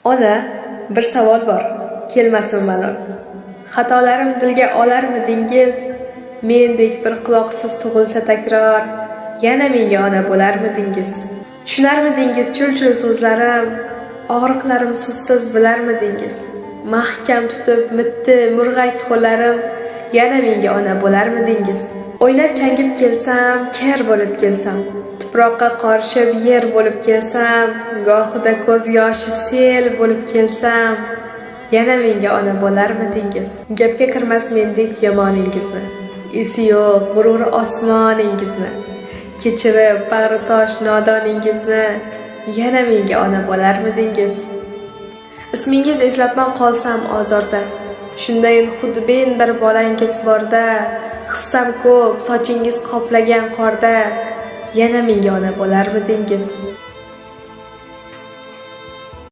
Ona, bir savol bor, kelmasin malol. Xatolarim dilga olarmidingiz? Mendek bir quloqsiz tug'ilsa takror, yana menga ona bo'larmidingiz? Tushunarmidingiz chul-chul so'zlarim? Og'riqlarim so'zsiz bilarmidingiz? Mahkam tutib mitti murg'ak qo'llarim, yana menga ona bo'larmidingiz? O'ynab changib kelsam, ker bo'lib kelsam, tuproqqa qorishib yer bo'lib kelsam, gohida ko'z yoshi sel bo'lib kelsam, yana menga ona bo'larmidingiz? Gapga kirmas mendek yomoningizni, esi yo'q g'urur osmoningizni, kechirib bag'ri tosh nodoningizni, yana menga ona bo'larmidingiz? Ismingiz eslabman qolsam ozorda, shundayin xudbin bir bolangiz borda, hissam ko'p sochingiz qoplagan qorda, yana menga ona bo'larmidingiz?